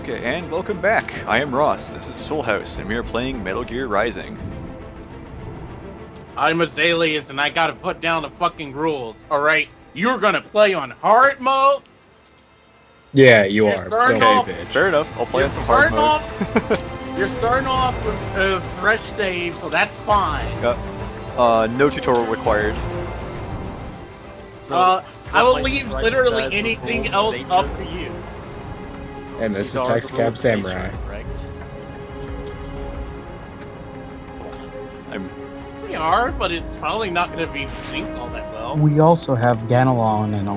Okay, and welcome back. I am Ross. This is Full House, and we are playing Metal Gear Rising. I'm Azalius, and I gotta put down the fucking rules. All right, you're gonna play on hard mode. Yeah, you are. Okay, fair enough. I'll play on some hard mode. You're starting off with a fresh save, so that's fine. No tutorial required. I will leave literally anything else up to you. And this is Taxicab Samurai. We are, but it's probably not going to be synced all that well. We also have Ganelon and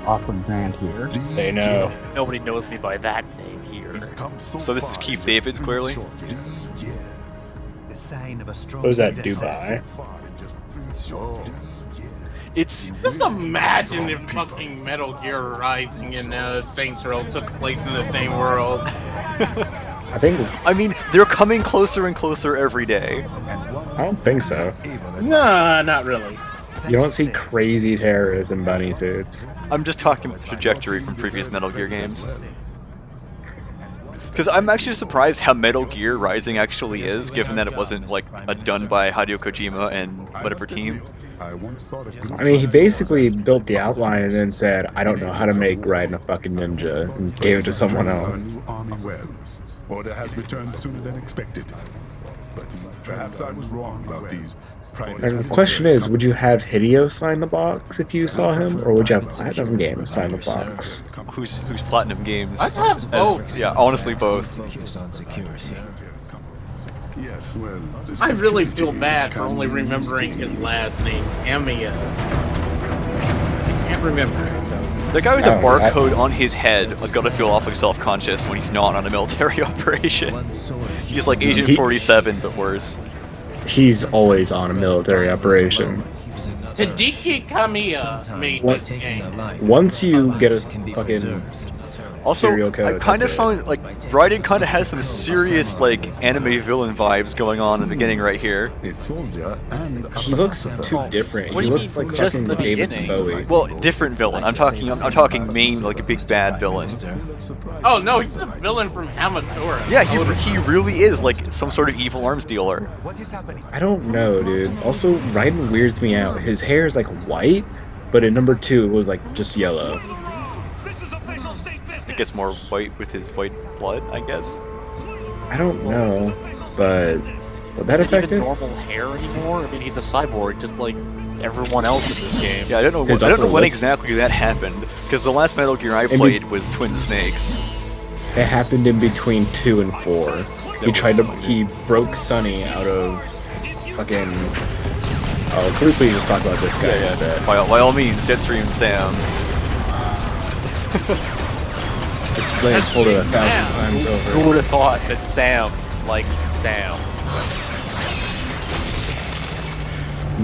Awkward Grant here. They know. Nobody knows me by that name here. So this is Keith David's, clearly. What was that, Dubai? It's... Just imagine if fucking Metal Gear Rising and Saints Row took place in the same world. I mean, they're coming closer and closer every day. I don't think so. Nah, not really. You don't see crazy terrorists in bunny suits. I'm just talking the trajectory from previous Metal Gear games. Because I'm actually surprised how Metal Gear Rising actually is, given that it wasn't, like, done by Hideo Kojima and whatever team. I mean, he basically built the outline and then said, I don't know how to make Raiden a fucking ninja, and gave it to someone else. Order has returned sooner than expected. But perhaps I was wrong about these private... And the question is, would you have Hideo sign the box if you saw him, or would you have Platinum Games sign the box? Who's Platinum Games? I'd have both. Yeah, honestly both. Yes, well, I really feel bad for only remembering his last name, Amiya. I can't remember it, though. The guy with the barcode on his head has got to feel awfully self-conscious when he's not on a military operation. He's like Agent 47, but worse. He's always on a military operation. Hideki Kamiya made this game. Once you get a fucking also, serial code, I kind of found, like, Raiden kind of has some serious, like, anime villain vibes going on in the beginning right here. He looks too different. He looks like fucking David Bowie. Well, different villain. I'm talking main, like, a big bad villain. Oh no, he's the villain from Hamatora. Yeah, he really is, like, some sort of evil arms dealer. I don't know, dude. Also, Raiden weirds me out. His hair is, like, white, but in number 2 it was, like, just yellow. It gets more white with his white blood, I guess. I don't know, but would that affect it? Normal hair anymore? I mean, he's a cyborg, just like everyone else in this game. Yeah, I don't know when exactly that happened, because the last Metal Gear I played was Twin Snakes. It happened in between 2 and 4. He broke Sonny out of fucking. Oh, could we please just talk about this guy instead? By all means, Jetstream Sam. This blade pulled it 1,000 times over. Who would have thought that Sam likes Sam?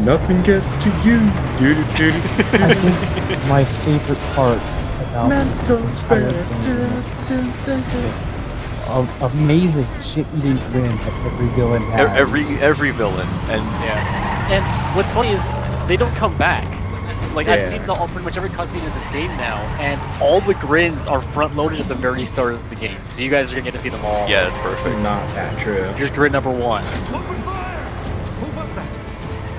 Nothing gets to you. I think my favorite part about Mentos amazing shit-eating grin that every villain has. Every villain, and yeah. And what's funny is they don't come back. Like, I've seen pretty much every cutscene in this game now, and all the grins are front-loaded at the very start of the game, so you guys are gonna get to see them all. Yeah, that's perfect. It's not that true. Here's grin number 1. Who was that?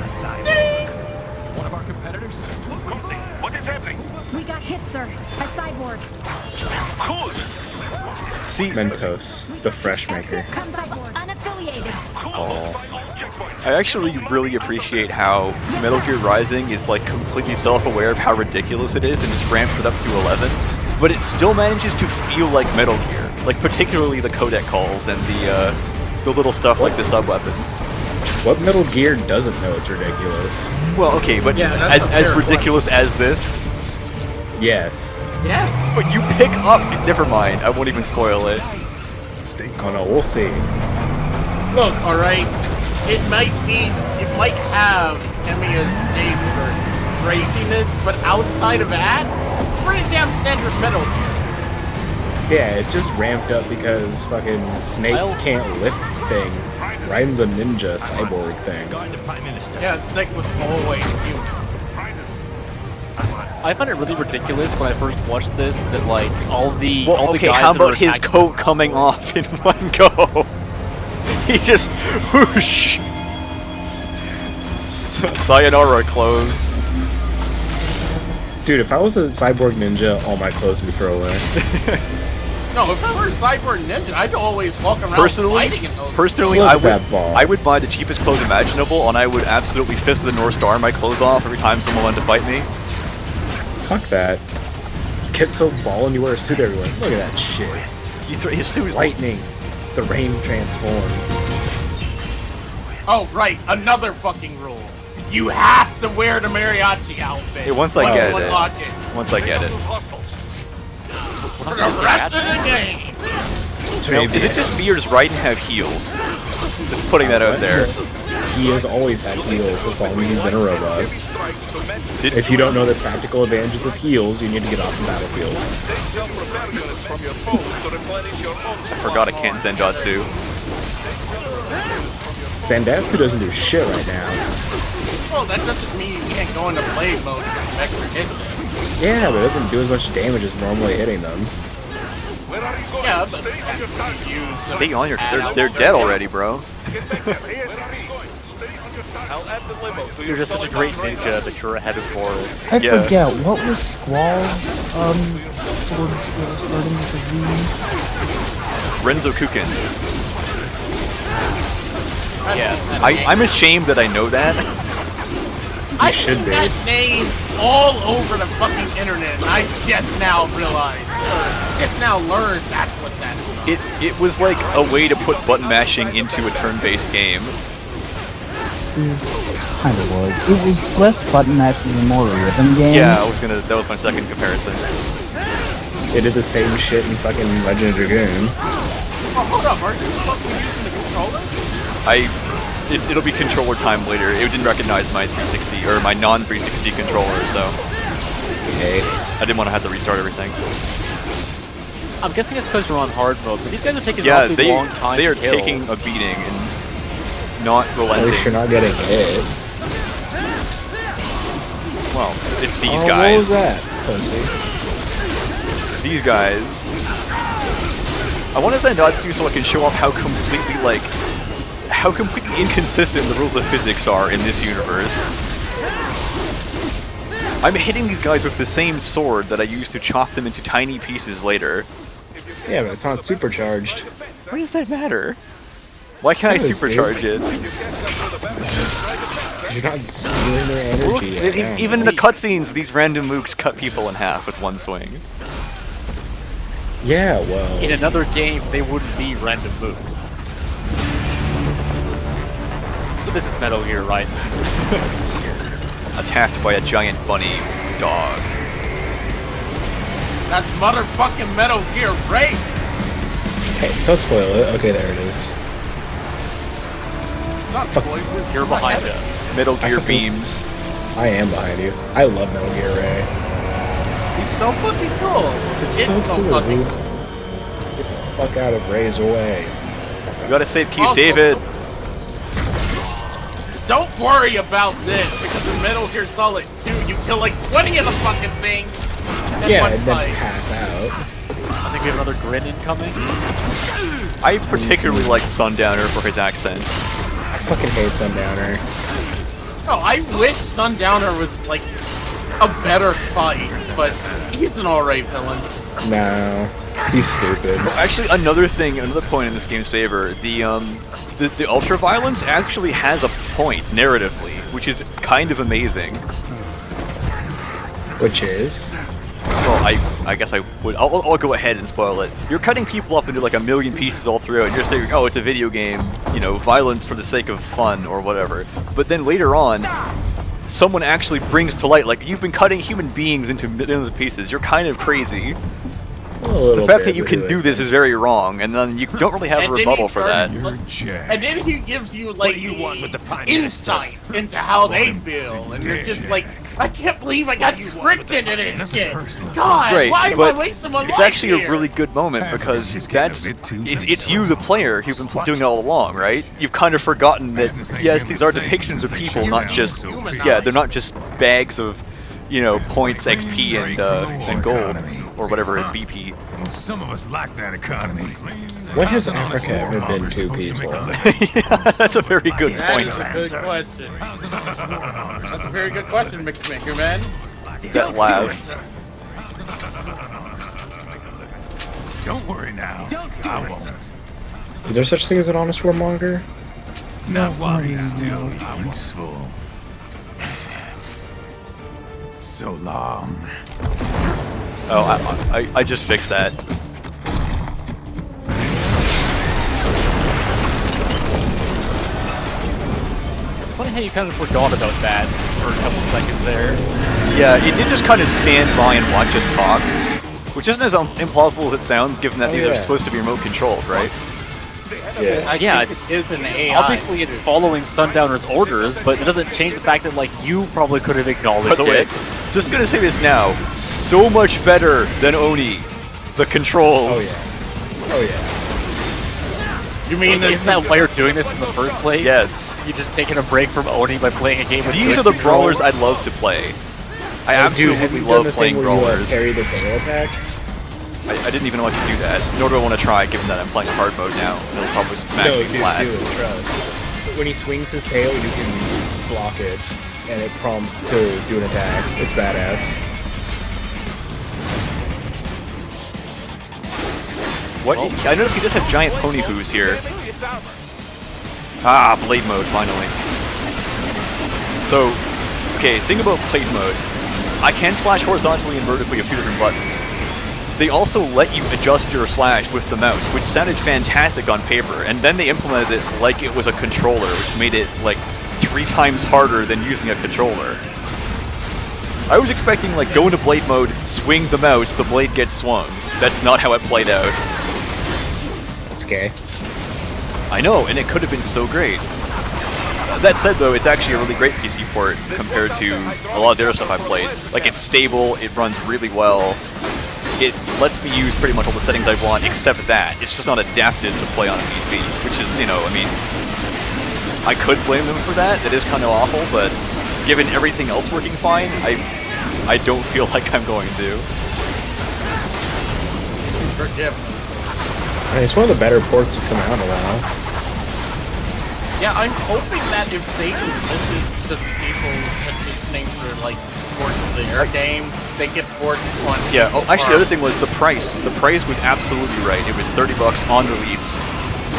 A cyborg. One of our competitors? What is happening? We got hit, sir. A cyborg. Cool. See, Mentos, the fresh maker. Unaffiliated. I actually really appreciate how Metal Gear Rising is, like, completely self-aware of how ridiculous it is and just ramps it up to 11, but it still manages to feel like Metal Gear, like particularly the codec calls and the little stuff like the sub-weapons. What Metal Gear doesn't know it's ridiculous? Well, okay, but as ridiculous as this? Yes. Yes. But you pick up... Never mind, I won't even spoil it. Oh no, we'll see. Look, alright, it might have Amiya's name for craziness, but outside of that, pretty damn standard Metal Gear. Yeah, it's just ramped up because fucking Snake can't lift things. Raiden's a ninja cyborg thing. Yeah, Snake was always human. I find it really ridiculous when I first watched this that like all the Well, okay, guys how that are about his attacking- coat coming off in one go? He just whoosh. Sayonara clothes. Dude, if I was a cyborg ninja, all my clothes would be thrown away. No, if I were a cyborg ninja, I'd always walk around fighting in those. Personally, Look I at that ball. would buy the cheapest clothes imaginable, and I would absolutely fist the North Star my clothes off every time someone wanted to fight me. Fuck that. Get so ball and you wear a suit everywhere. Look at that shit. His suit is like Lightning. The rain transformed. Oh, right, another fucking rule. You have to wear the mariachi outfit. Hey, once I get you it. unlock it. Once I get it. For the rest of the game. Now, is it just me or does Raiden have heels? Just putting that out there. He has always had heals as long as he's been a robot. If you don't know the practical advantages of heals, you need to get off the battlefield. I forgot I can't Zendatsu. Sandatsu doesn't do shit right now. Well, that doesn't mean you can't go into blade mode and expect to hit them. Yeah, but it doesn't do as much damage as normally hitting them. Yeah, but you Stay on your. They're dead already, bro. You're just such a great ninja that you're ahead of Forrest. I Yeah. forget, what was Squall's sword skill starting with a Z? Renzo Kukin. Yeah. I'm ashamed that I know that. I should see be. that name all over the fucking internet, and I just now realized, just now learned that's what that's about. It was like a way to put button mashing into a turn-based game. Kind of was. It was less button mashing and more a rhythm game. Yeah, that was my second comparison. They did the same shit in fucking Legend of Dragoon. Oh, hold up, aren't you supposed to be using the controller? It'll be controller time later. It didn't recognize my 360 or my non-360 controller, so Okay. I didn't want to have to restart everything. I'm guessing it's because you're on hard mode, but these guys are taking Yeah, an awfully long time they are to kill. taking a beating and not At least you're relenting. not getting hit. Well, it's these Oh, guys. what was that, pussy? These guys. I want to send Zendatsu so I can show off how completely inconsistent the rules of physics are in this universe. I'm hitting these guys with the same sword that I used to chop them into tiny pieces later. Yeah, but it's not supercharged. Why does that matter? Why can't I That is supercharge it? You're not stealing their Look, energy. Yeah. even in the cutscenes, these random mooks cut people in half with one swing. Yeah, well. In another game, they wouldn't be random moves. This is Metal Gear, right? Attacked by a giant bunny dog. That's motherfucking Metal Gear Rape! Hey, don't spoil it. Okay, there it is. Not spoilers. You're behind us. Metal Gear fucking- beams. I am behind you. I love Metal Gear Ray. He's so fucking cool. It's so cool, fucking dude. Get the fuck out of Ray's way. You gotta save Keith Also- David. Don't worry about this, because in Metal Gear Solid 2, you kill like 20 of the fucking things in Yeah, one and then fight. pass out. I think we have another grin incoming. I particularly liked Sundowner for his accent. I fucking hate Sundowner. Oh, I wish Sundowner was like a better fight, but he's an alright villain. No, he's stupid. Actually, another point in this game's favor, the ultra violence actually has a point narratively, which is kind of amazing. Which is? Well, I guess I'll go ahead and spoil it. You're cutting people up into like a million pieces all throughout, and you're thinking, oh, it's a video game, you know, violence for the sake of fun or whatever. But then later on, someone actually brings to light, like, you've been cutting human beings into millions of pieces. You're kind of crazy. The fact that you can do this is very wrong, and then you don't really have a And then rebuttal he for starts- that. You're Jack. And then he gives you like do you want with the Prime insight into how they him feel, to and you're dead. just like, I can't believe I got you want tricked with the into Prime this Minister shit. personal? God, Great, why am I but wasting my it's life actually here? a really good moment because that's it's you the player who've been doing it all along, right? You've kind of forgotten that yes, these are depictions of people, not just they're not just bags of you know, points, XP, and gold, or whatever is BP. Some of us lack that economy. When has Africa ever been too peaceful? Yeah, that's a very good point. That's a good question. That's a very good question, man. That laugh. Don't worry now. I won't. Is there such thing as an honest warmonger? Not while he's still useful. So long. Oh, I just fixed that. It's funny how you kind of forgot about that for a couple seconds there. Yeah, it did just kind of stand by and watch us talk, which isn't as implausible as it sounds, given that these are supposed to be remote controlled, right? Yeah. Yeah, it's an AI. obviously it's following Sundowner's orders, but it doesn't change the fact that like you probably could have acknowledged By the way, it. just gonna say this now, so much better than Oni. The controls. Oh yeah. You mean Isn't that why you're doing this in the first place? Yes. You just taking a break from Oni by playing a game with These good are the controls? brawlers I'd love to play. I Have you absolutely done love the playing thing where you, brawlers. carry the tail attack? I didn't even know I could do that, nor do I want to try, given that I'm playing hard mode now. And it'll probably smash No, me dude, flat. do it, trust. When he swings his tail, you can block it, and it prompts to do an attack. It's badass. What? I noticed he does have giant pony hoos here. Ah, blade mode, finally. So, okay, thing about blade mode. I can slash horizontally and vertically with 2 different buttons. They also let you adjust your slash with the mouse, which sounded fantastic on paper, and then they implemented it like it was a controller, which made it, like, 3 times harder than using a controller. I was expecting, like, go into blade mode, swing the mouse, the blade gets swung. That's not how it played out. That's gay. I know, and it could have been so great. That said, though, it's actually a really great PC port compared to a lot of the other stuff I've played. Like, it's stable, it runs really well, it lets me use pretty much all the settings I want, except that. It's just not adapted to play on a PC, which is, you know, I mean, I could blame them for that. It is kind of awful, but given everything else working fine, I don't feel like I'm going to. Forgive. I mean, it's one of the better ports to come out in a while. Yeah, I'm hoping that if Satan listens to people petitioning for like ports of their games, they get ports on. Yeah. Oh, actually, the other thing was the price. The price was absolutely right. It was $30 on release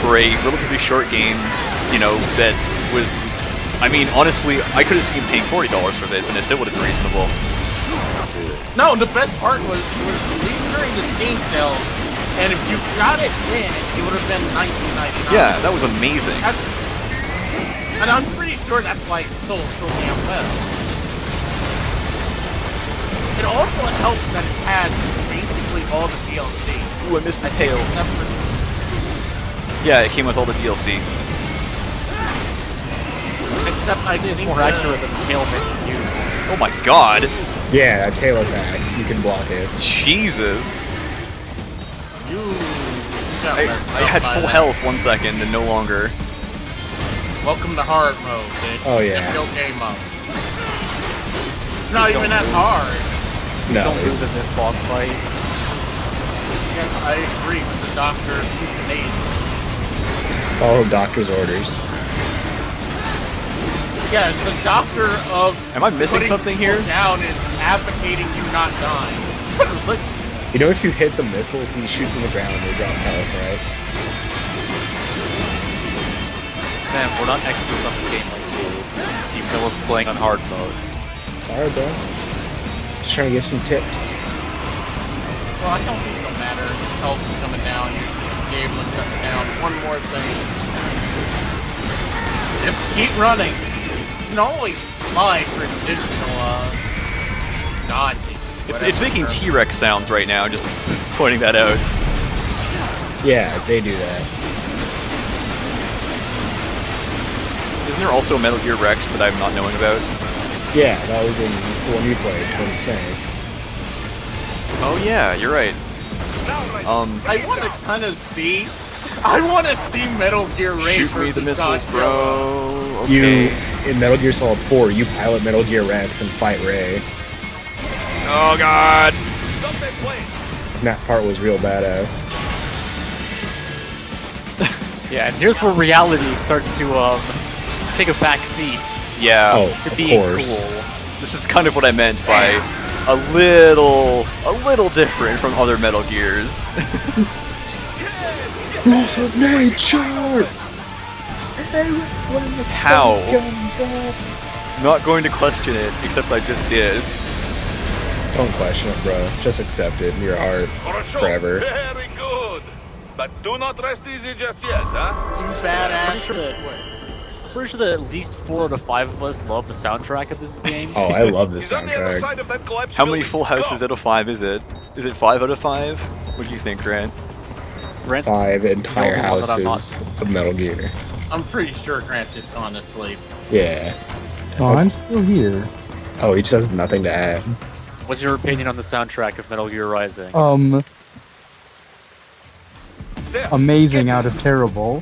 for a relatively short game. You know, that was. I mean, honestly, I could have seen paying $40 for this, and it still would have been reasonable. No, the best part was it was released during the Steam sales, and if you got it then, it would have been $19.99. Yeah, that was amazing. And I'm pretty sure that's why it sold so damn well. It also helps that it has basically all the DLC. Ooh, I missed the tail. Except for Yeah, it came with all the DLC. Except I It's think more accurate than the tail makes you. Oh my god. Yeah, that tail attack. You can block it. Jesus. you I had full health 1 second and no longer. Welcome to hard mode, bitch. Oh, yeah. It's okay mode. It's not even that hard. No. Don't lose in this boss fight. Yes, I agree with the doctor's euthanasia. Follow doctor's orders. Yeah, it's the doctor of. Am I missing putting something here? people down and advocating you not dying. Listen, You know, if you hit the missiles, he shoots in the ground and they drop health, right? Man, we're not experts on this game like you. Even though we're playing on hard mode. Sorry, bro. Just trying to give some tips. well, I don't think it'll matter. Health is coming down. You gave them coming down. One more thing. Just keep running. You can always slide for additional dodging. It's making T-Rex sounds right now, just pointing that out. Yeah, they do that. Isn't there also a Metal Gear Rex that I'm not knowing about? Yeah, that was in the one you played, Twin Snakes. Oh yeah, you're right. I want to kind of see. I want to see Metal Gear Rex. Shoot me the missiles, bro. You, Okay. in Metal Gear Solid 4, you pilot Metal Gear Rex and fight Ray. Oh god! That part was real badass. Yeah, and here's where reality starts to take a back seat Yeah. Oh, to of being course. cool. This is kind of what I meant by a little different from other Metal Gears. Laws of nature! How? Not going to question it, except I just did. Don't question it, bro. Just accept it in your heart forever. Very good. But do not rest easy just yet, huh? Too badass. Pretty sure that at least 4 out of 5 of us love the soundtrack of this game. Oh, I love this He's on the other soundtrack. side of that collapsed How many building. full houses Go. out of 5 is it? Is it 5 out of 5? What do you think, Grant? Grant's 5 entire the only one that I'm not- houses of Metal Gear. I'm pretty sure Grant just gone to sleep. Yeah. Oh, I'm still here. Oh, he just has nothing to add. What's your opinion on the soundtrack of Metal Gear Rising? There. Amazing out of terrible.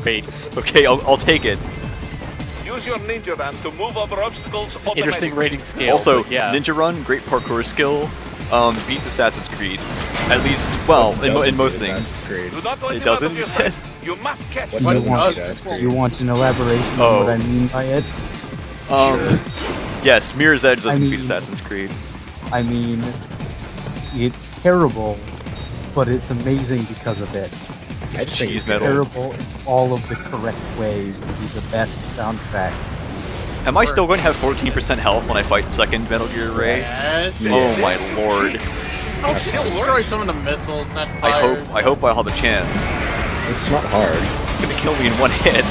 Great. Okay, I'll take it. Use your ninja van to move over obstacles Interesting automatically. rating scale. Also, but yeah. Ninja Run, great parkour skill, beats Assassin's Creed. At least, well, in most things. Assassin's Creed. Do not let It him out of doesn't? your sight. You must catch What him. What doesn't does do this that? for? Do you want an elaboration Oh. on what I mean by it? Yes, Mirror's Edge doesn't beat mean- Assassin's Creed. I mean, it's terrible, but it's amazing because of it. I just think cheese it's metal. Terrible in all of the correct ways to be the best soundtrack. Am I still going to have 14% health when I fight second Metal Gear Ray? Yes. Oh my lord. Oh, just destroy some of the missiles that I fires. hope I'll have a chance. It's not hard. It's gonna kill me in one hit.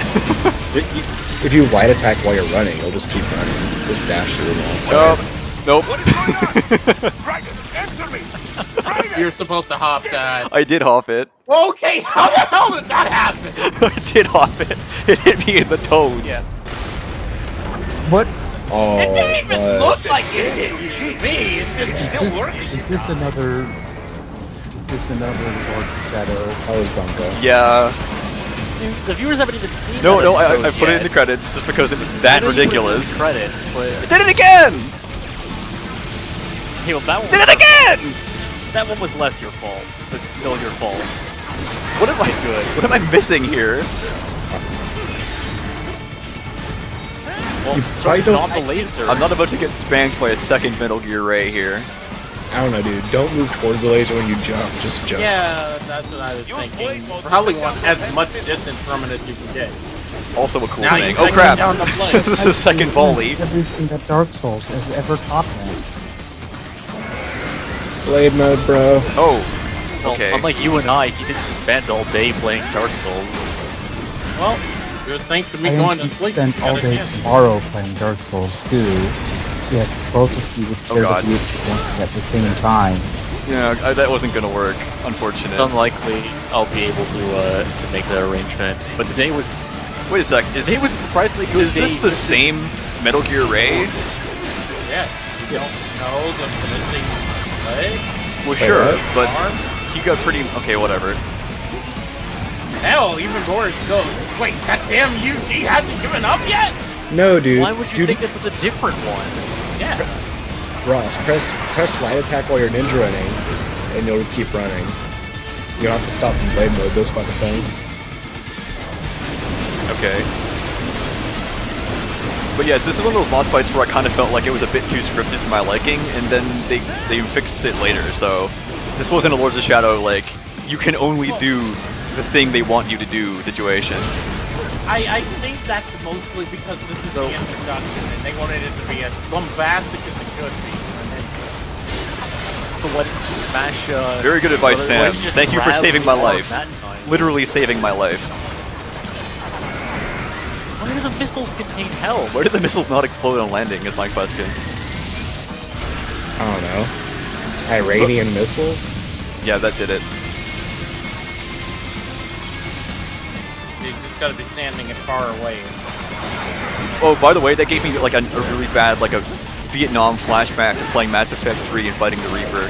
If you light attack while you're running, you'll just keep running. Just dash through them. Nope. What is going on? Dragon, answer me. Dragon. You're supposed to hop that. I did hop it. Okay, how the hell did that happen? I did hop it. It hit me in the toes. Yeah. What? Oh, It didn't even but- look like it hit you to me. It's just still working. Is this another Lords of Shadow? That was Bunko. Yeah. The viewers haven't even seen No, that no, I episode put it yet. in the credits just because it was I that know you put it in the ridiculous. Credit, but I did it again! hey, well, that one. Did it again! That one was less your fault, but still your fault. What am I good? What am I missing here? Well, probably turn don't- off the laser. I'm not about to get spanked by a second Metal Gear Ray here. I don't know, dude. Don't move towards the laser when you jump. Just jump. Yeah, that's what I was thinking. Probably want as much distance from it as you can get. Also a cool Now thing. you Oh can crap! down the flight. This is the second volley. Everything that Dark Souls has ever taught me. Blade mode, bro. Oh. Well, Okay. unlike you and I, he didn't spend all day playing Dark Souls. Well, it was thanks to me I going to didn't sleep. spend all day tomorrow playing Dark Souls too. Yet both of you would share God. the view at the same time. Yeah, that wasn't gonna work. It's Unfortunate. unlikely I'll be able to make that arrangement. But today was Wait a sec. today was a surprisingly good Is day. this the same Metal Gear Ray? Yes. You don't know the finishing leg? Well, sure, what? but Arm? he got pretty. Okay, whatever. Hell, even Boris goes, wait, that damn UG hasn't given up yet? No, dude. Why would you Dude, think this was a different one? Yeah. Ross, press light attack while you're ninja running, and you'll keep running. You don't have to stop in blade mode, those fucking things. Okay. But yes, this is one of those boss fights where I kind of felt like it was a bit too scripted for my liking, and then they fixed it later. So this wasn't a Lords of Shadow like you can only do the thing they want you to do situation. I think that's mostly because this is the introduction, and they wanted it to be as bombastic as it could be. So why didn't you smash? Very good advice, why Sam. didn't you just Thank you for grab saving the my arm life. that time? Literally saving my life. Why do the missiles contain health? Why did the missiles not explode on landing is my question. I don't know. Iranian missiles? Yeah, that did it. You just gotta be standing as far away. Oh, by the way, that gave me like a really bad, like a Vietnam flashback of playing Mass Effect 3 and fighting the Reaper.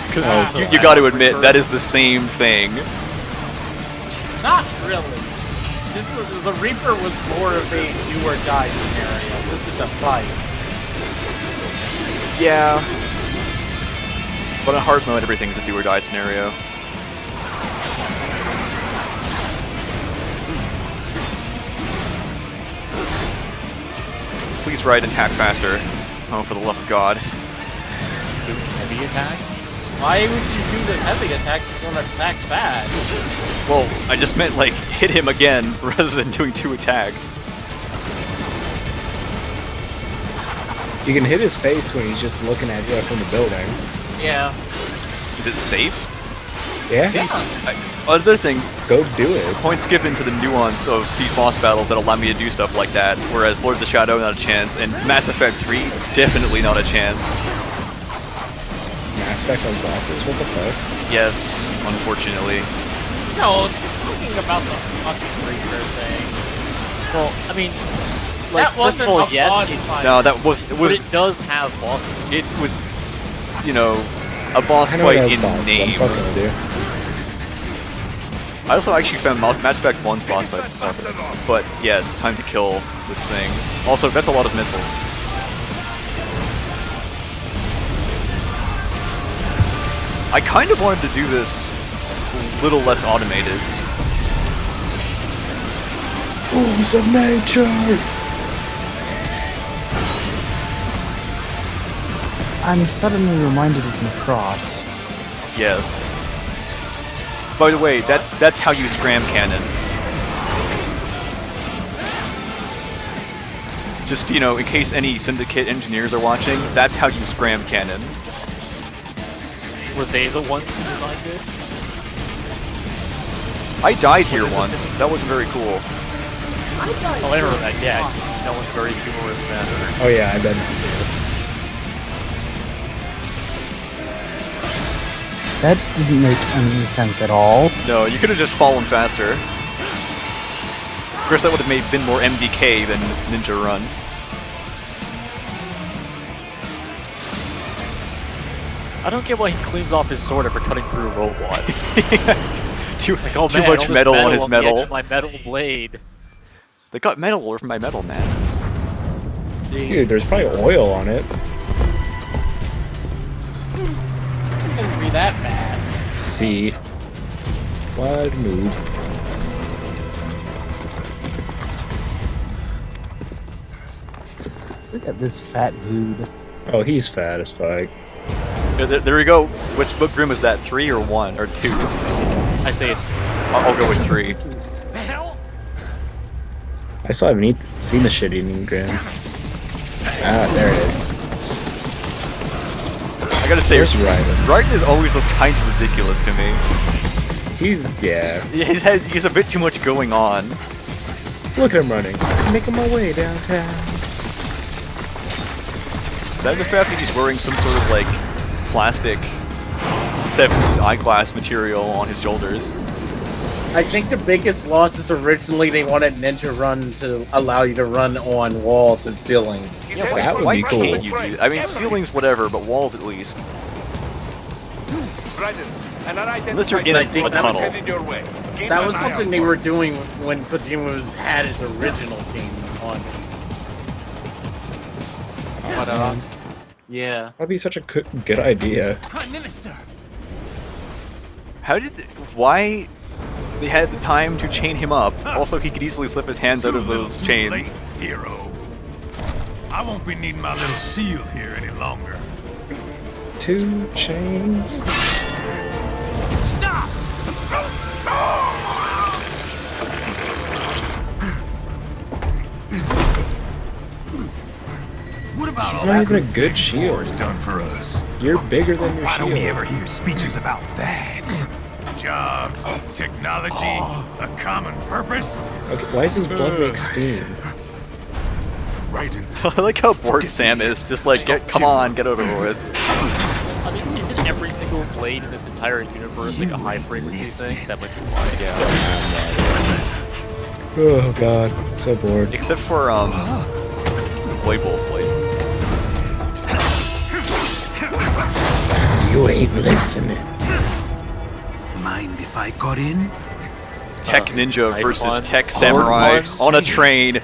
Because you got to admit, that is the same thing. Not really. The Reaper was more of a do or die scenario. This is a fight. Yeah. But on hard mode, everything's a do or die scenario. Please ride attack faster. Oh, for the love of God. Heavy attack? Why would you do the heavy attack if you want to attack fast? Well, I just meant, like, hit him again rather than doing 2 attacks. You can hit his face when he's just looking at you from the building. Yeah. Is it safe? Yeah? See, other thing, go do it. Points given to the nuance of these boss battles that allow me to do stuff like that, whereas Lords of Shadow, not a chance, and Mass Effect 3, definitely not a chance. Mass Effect on bosses? What the fuck? Yes, unfortunately. No, talking about the fucking creature thing. Well, I mean, like, that wasn't first of all, a yes, boss it, fight. No, that was but it does have bosses. it was, you know, a boss I know fight it has in bosses, name. I'm fucking with you. I also actually found Mass Effect 1's boss fight, but yes, time to kill this thing. Also, that's a lot of missiles. I kind of wanted to do this a little less automated. Force of nature! I'm suddenly reminded of Macross. Yes. By the way, that's how you scram cannon. Just, you know, in case any Syndicate engineers are watching, that's how you scram cannon. Were they the ones who designed it? I died here once. That wasn't very cool. Oh, I remember that. Yeah, that was very humorous matter. Oh yeah, I bet. That didn't make any sense at all. No, you could have just fallen faster. Of course, that would have been more MDK than Ninja Run. I don't get why he cleans off his sword after cutting through a robot. too Like, oh, too man, much all this metal on his the edge metal. of my metal blade. They got metal all over my metal, man. Dude, there's probably oil on it. It couldn't be that bad. C. Wide move. Look at this fat dude. Oh, he's fat as fuck. There we go. Which book grim was that? 3 or 1 or 2? I say it's I'll go with 3. The hell? I still haven't seen the shit eating grin. Ah, there it is. I gotta say, There's Raiden. Raiden has always looked kind of ridiculous to me. Yeah. He has a bit too much going on. Look at him running. Making my way downtown. That and the fact that he's wearing some sort of like plastic 70s eyeglass material on his shoulders. I think the biggest loss is originally they wanted Ninja Run to allow you to run on walls and ceilings. Yeah, That would why be cool. can't you do that? I mean, ceilings, whatever, but walls at least. Unless you're in a tunnel. That was something they were doing when Kojima had his original team on. But, yeah. That'd be such a good idea. Prime Minister! Why they had the time to chain him up? Also, he could easily slip his hands out of those chains. Hero. I won't be needing my little shield here any longer. 2 chains. Stop! What about He's all not that even a good good things shield. war has done for us? You're bigger than your Why don't we shield. ever hear speeches about that? Jobs, technology, a common purpose? Okay, why does his blood make steam? Raiden. I like how bored Sam is. Just like, come on, get over with. I mean, isn't every single blade in this entire universe like a high frequency thing? That might be why. Yeah. Oh god, so bored. Except for Blade Wolf blades. You ain't listening. Mind if I got in? Tech Ninja Knife versus puns. Tech Samurai Hard on a ones. train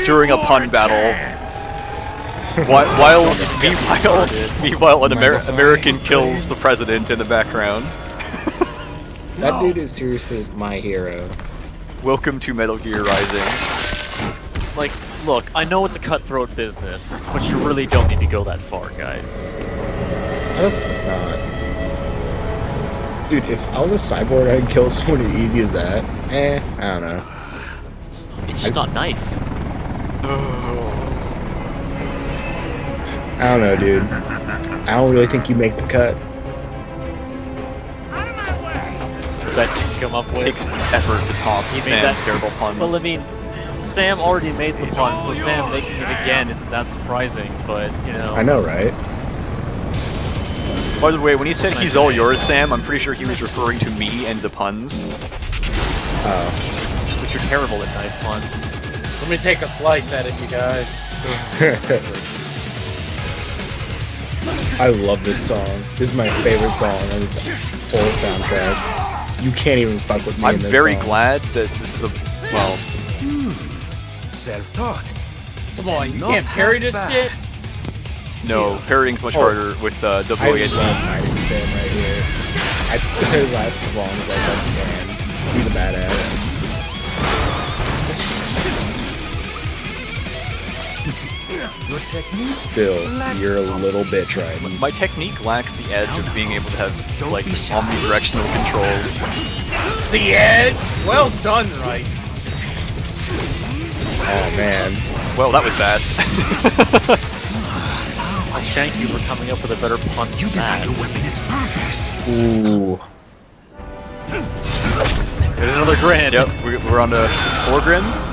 during a pun battle. Meanwhile, an American kills the president in the background. That dude is seriously my hero. Welcome to Metal Gear Rising. Like, look, I know it's a cutthroat business, but you really don't need to go that far, guys. How the fuck not? Dude, if I was a cyborg, I'd kill someone as easy as that. I don't know. It's just not knife. I don't know, dude. I don't really think you make the cut. That you come up with. It takes effort to top Sam's terrible puns. Well, I mean, Sam already made the pun, so Sam making it again isn't that surprising, but, you know. I know, right? By the way, when he said he's all yours, Sam, I'm pretty sure he was referring to me and the puns. Oh. But you're terrible at knife puns. Let me take a slice at it, you guys. I love this song. This is my favorite song on this whole soundtrack. You can't even fuck with me I'm in this very song. glad that this is a, well... Self-taught. Come on, you can't parry this shit? No, parrying's much harder with I love WASD. hiding Sam right here. I could last as long as I fucking can. He's a badass. Your technique. Still, you're a little bitch right now. My technique lacks the edge of being able to have, like, omnidirectional controls. The edge? Well done, right? Oh man. Well, that was bad. I thank you for coming up with a better pun than that. Ooh. There's another grin. Yep, we're on to 4 grins.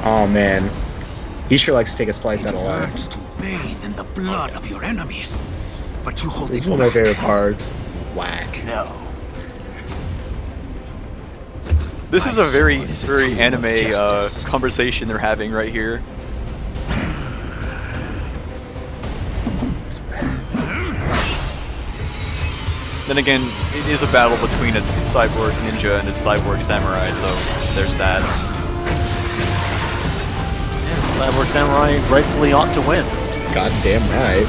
Oh man. He sure likes to take a slice out of life. To bathe in the blood of your enemies, but you hold This is it one of my back. favorite parts. Whack. No. This is a very anime conversation they're having right here. Then again, it is a battle between a cyborg ninja and a cyborg samurai, so there's that. Cyborg Samurai rightfully ought to win. Goddamn right.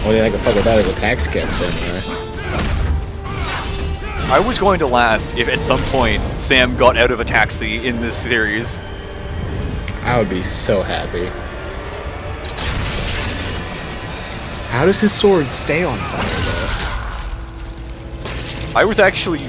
Only thing I can fuck with that is a tax cap samurai. I was going to laugh if at some point Sam got out of a taxi in this series. I would be so happy. How does his sword stay on fire though? I was actually...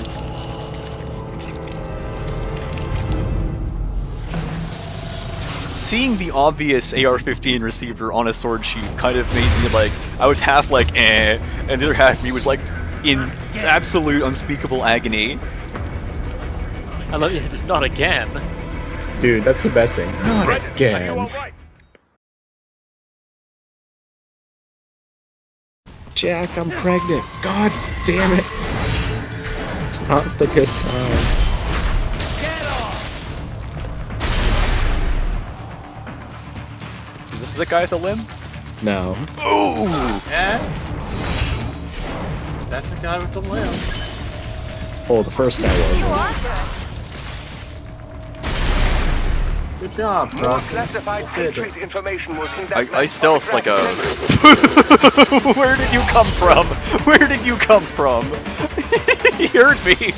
Seeing the obvious AR-15 receiver on a sword sheath kind of made me like... I was half like, eh, and the other half of me was like in absolute unspeakable agony. I love you, just not again. Dude, that's the best thing. Not again. Jack, I'm pregnant. God damn it. It's not the good time. Is this the guy with the limb? No. Ooh! Yes. That's the guy with the limb. Oh, the first guy was. Good job, bro. More classified entries information was in that I stealthed like a... Where did you come from? Where did you come from? He heard me!